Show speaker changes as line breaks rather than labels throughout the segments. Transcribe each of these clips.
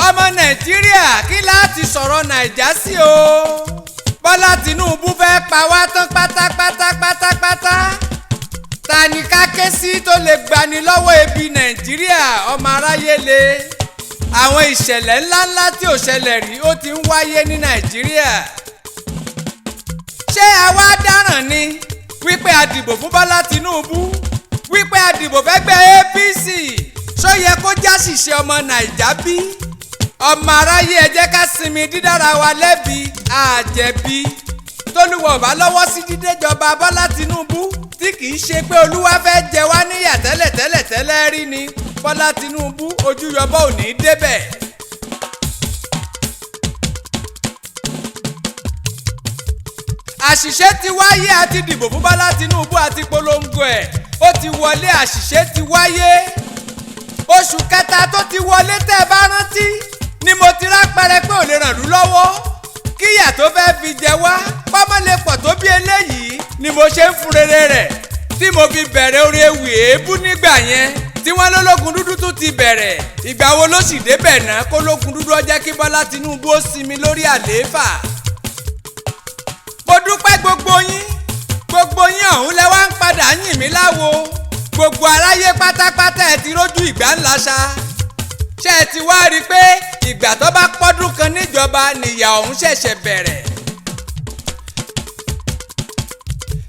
ọmọ nàìjíríà kí láti sọ̀rọ̀ nàìjà sí o. bọ́lá tìǹbù fẹ́ pa wá tán pátápátá. ta ni ká ké sí tó lè gbani lọ́wọ́ ebi nàìjíríà ọmọ aráyé le. àwọn ìṣẹ̀lẹ̀ ńláńlá tí ò ṣẹlẹ̀ rí ó ti ń wáyé ní nàìjíríà. ṣé àwa dáràn ni wípé a dìbò fún bọ́lá tìǹbù wípé a dìbò fẹ́gbẹ́ APC ṣó yẹ kó jásìṣe ọmọ nàìjà bí? ọmọ aráyé ẹ jẹ́ ká sinmi dídára wa lẹ́bi àjẹ̀bi. tólúwa bá lọ́wọ́ sí dídéjọba bọ́lá tìǹbù tí kì í ṣe pé olúwa fẹ́ jẹ wá níyà tẹ́lẹ̀ rí ni bọ́lá tìǹbù ojú yọbọ ò ní débẹ̀. àṣìṣe ti wáyé àti dìbò fún bọ́lá tìǹbù àti polongo ẹ̀ ó ti wọlé. àṣìṣe ti wáyé. oṣù kẹta tó ti wọlé tẹ́ ẹ bá rántí ni mo ti rápẹrẹ pé ò lè ràn lú lọ́wọ́ kíyà tó fẹ́ fi jẹ wá pọ́mọ́lẹ́pọ̀ tó bí eléyìí ni mo ṣe ń fún rere rẹ̀ tí mo fi bẹ̀rẹ̀ orí ewì èébú nígbà yẹn tí wọ́n lólógun dúdú tún ti bẹ̀rẹ̀. ìgbà wo ló sì débẹ̀ náà kó lógun dúdú ó jẹ́ kí bọ́lá tìǹbù ó sinmi lórí àlééfà. mo dúpẹ́ gbogbo yín ọ̀hún lẹ wá ń padà yìn mí láwo. gbogbo aráyé pátápátá ẹ ti rójú ìgbà ńlá ṣá. ṣé ẹ ti wá rí i pé ìgbà tó bá pọ́dún kan níjọba nìyà ọ̀hún ṣẹ̀ṣẹ̀ bẹ̀rẹ̀.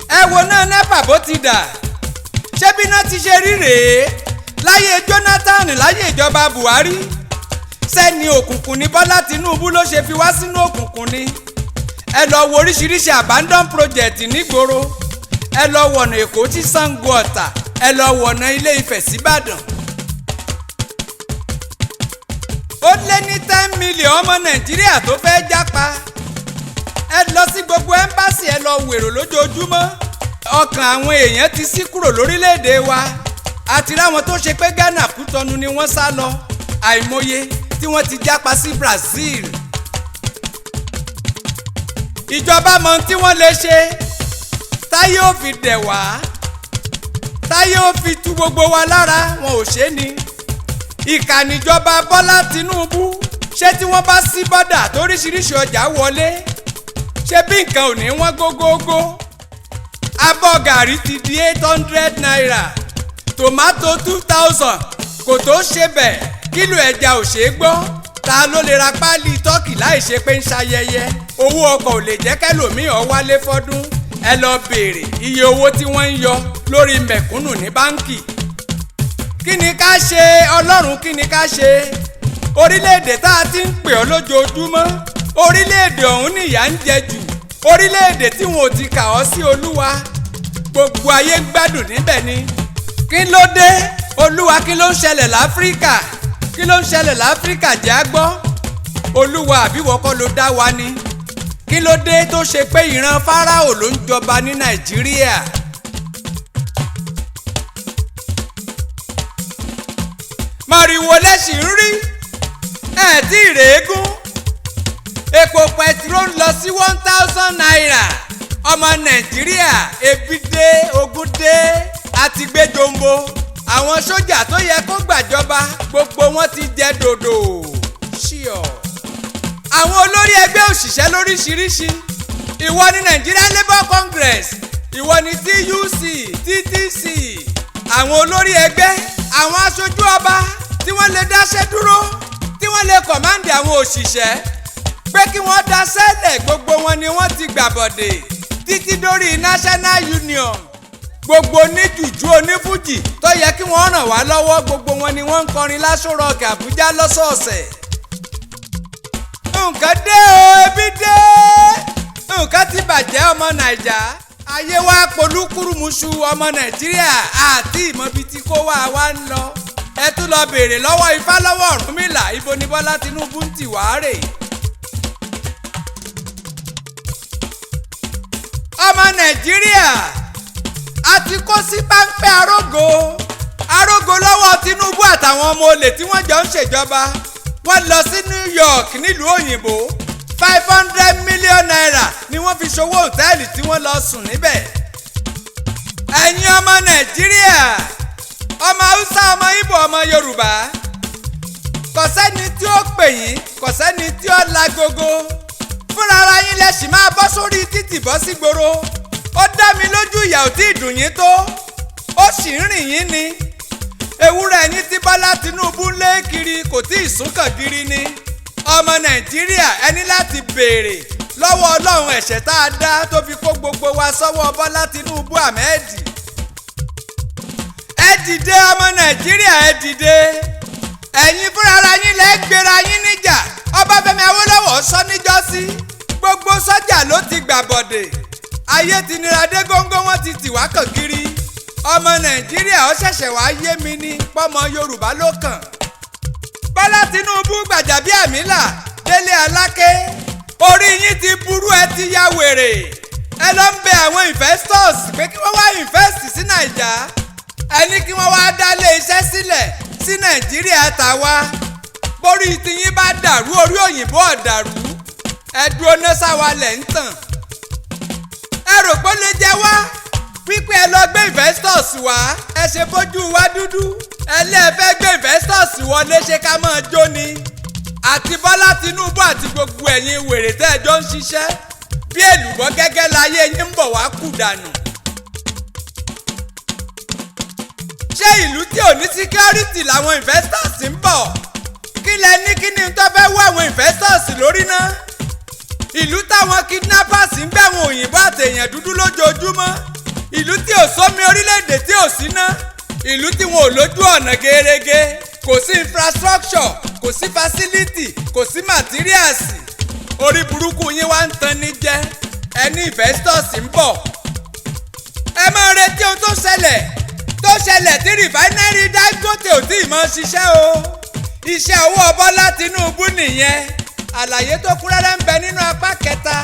ẹ wo náà nẹ́pà bó ti dà. ṣé bí náà ti ṣe rí rèé láyé Jonathan láyé ìjọba Buhari. sẹ́ni òkùnkùn ní Bọ́lá Tinubu ló ṣe fi wá sínú òkùnkùn ni. ẹ lọ wo oríṣiríṣi abandon project nígboro. ẹ lọ wọ̀nà Èkó tí Ṣàngó Ọ̀tà. ẹ lọ wọ̀nà Ilé Ifẹ̀ síbàdàn. ó lé ní 10 million ọmọ Nàìjíríà tó fẹ́ jápa. ẹ lọ sí gbogbo ẹ́mbásì ẹ lọ wèrò lójoojúmọ́. ọkàn àwọn èèyàn ti ṣí kúrò lórílẹ̀‐èdè wa. àti ráwọn tó ṣe pé Ghana Kútọnu ni wọ́n sá lọ. àìmọye tí wọ́n ti jápa sí Brazil. ìjọba mọ tí wọ́n lè ṣe táyé ò fi dẹ̀ wá. táyé ò fi tú gbogbo wa lára wọn ò ṣe ni. ìkànnìjọba Bọ́lá Tinubu ṣé tí wọ́n bá ṣí bọ́dà toríṣiríṣi ọjà wọlé ṣé bí nǹkan ò ní wọ́n gógógó. abọ́ gàrí ti di 800 naira. tòmátò 2000 kò tó ṣe bẹ̀. kílò ẹja ò ṣe é gbọ́. ta ló lè ra páálí tọ́kì láì ṣe pé ń ṣayẹyẹ. owó ọkọ̀ ò lè jẹ́ kẹ́lòmíì ó wálé fọ́dún. ẹ lọ béèrè iye owó tí wọ́n ń yọ lórí mẹ̀kúnnù ní báńkì. kí ni ká ṣe Ọlọ́run, kí ni ká ṣe? orílẹ̀-èdè tá a ti ń pè ọ́ lójoojúmọ́, orílẹ̀-èdè ọ̀hún nìyà ń jẹ jù. orílẹ̀-èdè tí wọn ò ti kà ọ́ sí Olúwa, gbogbo ayé ń gbádùn níbẹ̀ ni. kí ló dé Olúwa, kí ló ń ṣẹlẹ̀ láfíríkà? kí ló ń ṣẹlẹ̀ láfíríkà jẹ́ á gbọ́. Olúwa àbíwọ́ kọ́ ló dá wa ni? kí ló dé tó ṣe pé ìran Fáráò ló ń jọba ní Nàìjíríà? mọ̀rìwò lẹ́sìn ń rí ẹ̀ tí ìrèégún. epo pẹtiró ń lọ sí 1000 naira. ọmọ Nàìjíríà ebi dé, ogun dé, àti gbé jombo. àwọn sójà tó yẹ kó gbàjọba gbogbo wọn ti jẹ dòdò. ṣíọ. àwọn olórí ẹgbẹ́ òṣìṣẹ́ lóríṣiríṣi. ìwọ ni Nigeria Labour Congress, ìwọ ni TUC, TTC. àwọn olórí ẹgbẹ́, àwọn aṣojú ọba tí wọ́n lè dáṣẹ́ dúró, tí wọ́n lè kọ̀máǹdì àwọn òṣìṣẹ́ pé kí wọ́n dáṣẹ́ lẹ̀, gbogbo wọn ni wọ́n ti gbàbọ̀dè títí dórí National Union. gbogbo oníjùjú onífújì tó yẹ kí wọ́n ràn wá lọ́wọ́, gbogbo wọn ni wọ́n ń kọrin l'Aso Rock Àbújá lọ́sọ̀ọ̀sẹ̀. nǹkan dé o, ebi dé, nǹkan ti bàjẹ́ ọmọ Nàìjà. ayé wa polúkúrúmuṣu ọmọ Nàìjíríà àti ìmọ̀bi tí kó wá ń lọ. ẹ tún lọ béèrè lọ́wọ́ Ifá, lọ́wọ́ Ọ̀rúnmìlà, ibo ni Bọ́lá Tinubu ń tì wá rè. ọmọ Nàìjíríà a ti kó sí páńpẹ́ arógo lọ́wọ́ Tinubu àtàwọn ọmọ olè tí wọ́n jọ ń ṣèjọba. wọ́n lọ sí New York nílùú òyìnbó, 500 million naira ni wọ́n fi ṣòwò òtẹ́ẹ̀lì tí wọ́n lọ sùn níbẹ̀. ẹ̀yin ọmọ Nàìjíríà, ọmọ Haúsá, ọmọ Ìgbò, ọmọ Yorùbá, kò sẹ́ni tí ó pè yín kò sẹ́ni tí ó lagogo fúnra ara yín lẹ sì máa bọ́ sórí títì bọ́ sí gbòòrò ó dá mi lójú ìyà ò tí ì dùn yín tó ó sì ń rìn yín ni ewúrẹ́ yín tí Bọ́lá Tinubu ń lé kiri kò tí ì súnkàn gírí ni ọmọ Nàìjíríà ẹni láti béèrè lọ́wọ́ Ọlọ́run ẹ̀ṣẹ̀ tá a dá tó fi kó gbogbo wa sọ́wọ́ Bọ́lá Tinubu Ahmed ẹ dìde ọmọ Nàìjíríà ẹ dìde ẹ̀yin fúnra ara yín lẹ́ gbéra yín níjà Ọbáfẹ́mi Awólọ́wọ̀ sọ níjọ́sí gbogbo sọ́jà ló ti gbàbọ̀dè ayé ti nira dé góńgó wọn ti tì wá kàn kiri ọmọ Nàìjíríà ó ṣẹ̀ṣẹ̀ wá yé mi ní pọ́mọ Yorùbá ló kàn Bọ́lá Tinubu Gbàjàbíàmílà Délé Aláké orí yín ti burú ẹ ti ya wèrè ẹ lọ ń bẹ àwọn investors pé kí wọ́n wá invest sí Nàìjà ẹni kí wọ́n wá dá ilé iṣẹ́ sílẹ̀ sí Nàìjíríà tàwa borí tiyín bá dàrú orí òyìnbó ọ̀dàrú ẹ̀dùn oníṣàwà lẹ̀ ń tàn ẹ rò pé ó lè jẹ wá wípé ẹ lọ gbé investors wá ẹ ṣe bójú wa dúdú ẹ lé ẹ fẹ́ gbé investors wọlé ṣe ká máa jó ni àti Bọ́lá Tinubu àti gbogbo ẹ̀yin wèrè tẹ́ ẹ jọ ń ṣiṣẹ́ bí èlùbọ́ gẹ́gẹ́ láyé yín ń bọ̀ wá kù dànù. ṣé ìlú tí ò ní security làwọn investors ń bọ̀ kí lẹ ní kí ni tó fẹ́ wá àwọn investors lórí náà ìlú táwọn kidnappers ń gbé àwọn òyìnbó àtẹ̀yàn dúdú lójoojúmọ́ ìlú tí ò sómi orílẹ̀-èdè tí ò sí ná ìlú tí wọn ò lójú ọ̀nà gerege kò sí infrastructure kò sí facility kò sí materials orí burúkú yín wá ń tan ní jẹ ẹni investors ń bọ̀ ẹ máa retí ohun tó ṣẹlẹ̀ tí refinery Dangote ò tí ì mọ̀ ṣiṣẹ́ o iṣẹ́ owó Bọ́lá Tinubu nìyẹn àlàyé tó kún rẹ́rẹ́ ń bẹ nínú apá kẹta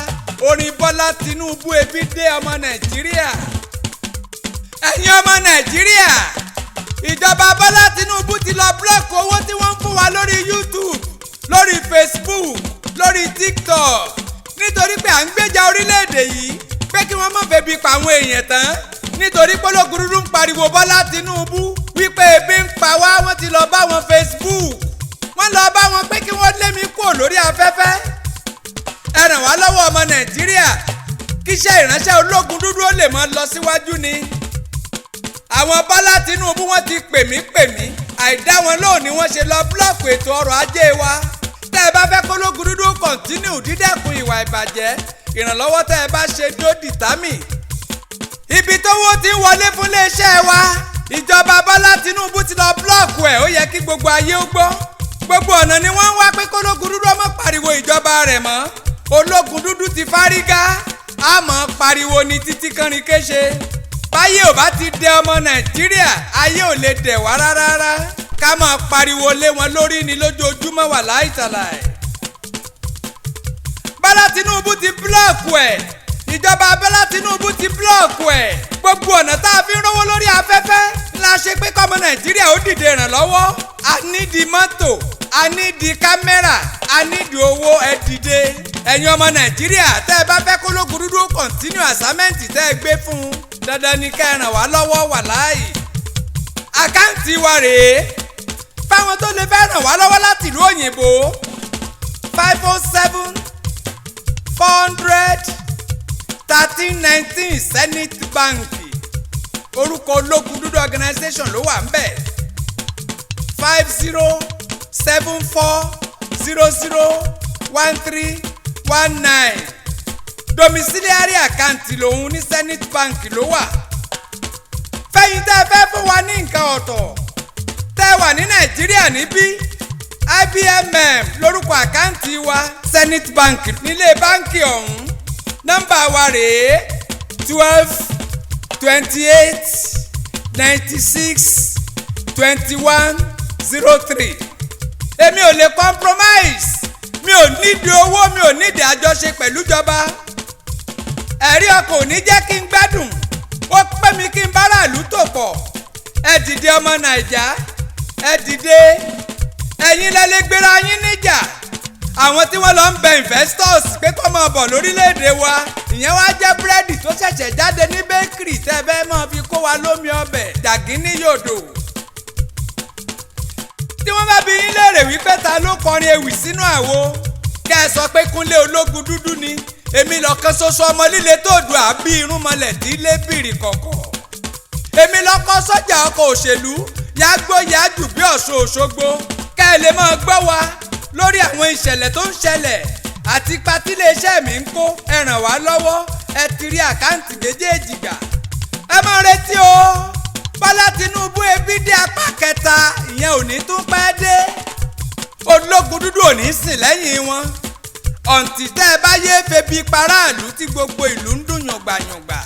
orin Bọ́lá Tinubu ebi dé ọmọ Nàìjíríà ẹ̀yin ọmọ Nàìjíríà ìjọba Bọ́lá Tinubu ti lọ búlọ́ọ̀kì owó tí wọ́n ń fún wa lórí YouTube lórí Facebook lórí TikTok nítorí pé à ń gbèjà orílẹ̀-èdè yìí pé kí wọ́n má febi pa àwọn èèyàn tán nítorí pé Ológundúdú ń pariwo Bọ́lá Tinubu wípé ebi ń pa wá wọ́n ti lọ bá wọn Facebook wọ́n lọ bá wọn pé kí wọ́n lé mi kúrò lórí afẹ́fẹ́ ẹ ràn wá lọ́wọ́ ọmọ Nàìjíríà kíṣẹ́ ìránṣẹ́ Ológundúdú ó lè mọ́ lọ síwájú ni àwọn Bọ́lá Tinubu wọ́n ti pè mí àìdá wọn lóhùn ni wọ́n ṣe lọ búlọ́ọ̀kù ètò ọrọ̀ ajé wa tẹ́ ẹ bá fẹ́ kó Ológundúdú kọ̀ntínú dídẹ́kun ìwà ìbàjẹ́ ìrànlọ́wọ́ tẹ́ ẹ bá ṣe dó dìtámì ibi tó wó ti ń wọlé fún iléeṣẹ́ wa ìjọba Bọ́lá Tinubu ti lọ búlọ́ọ̀kù ẹ̀ ó yẹ kí gbogbo ayé ó gbọ́ gbogbo ọ̀nà ni wọ́n ń wá pé kó Ológundúdú ọmọ pariwo ìjọba rẹ̀ mọ́ Ológundúdú ti fárígá àmọ́ pariwo ní títí kánrin kéṣe báyé ò bá ti dẹ ọmọ Nàìjíríà ayé ò lè dẹ̀ wá rárá ká máa pariwo lé wọn lórí ni lójoojúmọ́ wà láìtàláì. Bọ́lá Tinubu ti búlọ́ọ̀kù ẹ̀ ìjọba Bọ́lá Tinubu ti búlọ́ọ̀kù ẹ̀ gbogbo ọ̀nà tá a fi ń rówó lórí afẹ́fẹ́ la ṣe pé kọ́mọ Nàìjíríà ó dìde ìrànlọ́wọ́ a nídìí mọ́tò a nídìí kámẹ́rà a nídìí owó ẹ dìde ẹ̀yin ọmọ Nàìjíríà tẹ́ ẹ bá fẹ́ kó Ológundúdú kọ̀ntínú àsámẹ́ǹtì tẹ́ ẹ gbé fún un dandan ni ká ẹ ràn wá lọ́wọ́ wà láàyè àkáǹtì wa rèé fáwọn tó lè fẹ́ ràn wá lọ́wọ́ láti ìlú òyìnbó 507 400 1319 Zenith Bank orúkọ Ológundúdú organization ló wà ń bẹ̀ 5074001319 domiciliary account lòun ní Zenith Bank ló wà fẹ́yìn tẹ́ ẹ fẹ́ fún wa ní nǹkan ọ̀tọ̀ tẹ́ ẹ wà ní Nàìjíríà níbí IBMM lórúkọ àkáǹtì wa Zenith Bank nílé báǹkì ọ̀hún nọ́mbà wa rèé 12 28 96 21 03 èmi ò lè compromise mi ò nídìí owó mi ò nídìí àjọṣe pẹ̀lú ìjọba ẹ̀rí ọkàn ò ní jẹ́ kí n gbádùn ó pẹ́ mi kí n báràlú tò pọ̀ ẹ dìde ọmọ Nàìjà ẹ dìde ẹ̀yin lẹ́lẹ́ gbéra yín níjà àwọn tí wọ́n lọ ń bẹ investors pé kó máa bọ̀ lórílẹ̀‐èdè wa ìyẹn wá jẹ́ búrẹ́dì tó ṣẹ̀ṣẹ̀ jáde ní bẹ́kìrì tẹ́ fẹ́ máa fi kó wa lómi ọbẹ̀ jàgínní yòdò tí wọ́n bá bi yín léèrè wípé ta ló kọrin ewì sínú àwo kẹ́ ẹ sọ pé Kunle Ologundudu ni èmi lọ́kàn ṣoṣo ọmọ líle tó dùn àbí irúnmọlẹ̀ tí lé bìrì kọ̀kọ̀ èmi lọ́kọ́ sọ́jà ọkọ̀ òṣèlú yàgbó yàjù bí Ọ̀ṣun Òṣogbo kẹ́ ẹ lè máa gbọ́ wa lórí àwọn ìṣẹ̀lẹ̀ tó ń ṣẹlẹ̀ àti ipa tí iléeṣẹ́ mi ń kó ẹ ràn wá lọ́wọ́ ẹ ti rí àkáǹtì méjèèjì gbà ẹ máa retí o Bọ́lá Tinubu ebi dé apá kẹta ìyẹn ò ní tún pẹ́ dé Ológundúdú ò ní sìn lẹ́yìn wọn ọ̀ǹtì tẹ́ ẹ bá yéé febi paráàlú tí gbogbo ìlú ń dùn yàngbàyàngbà.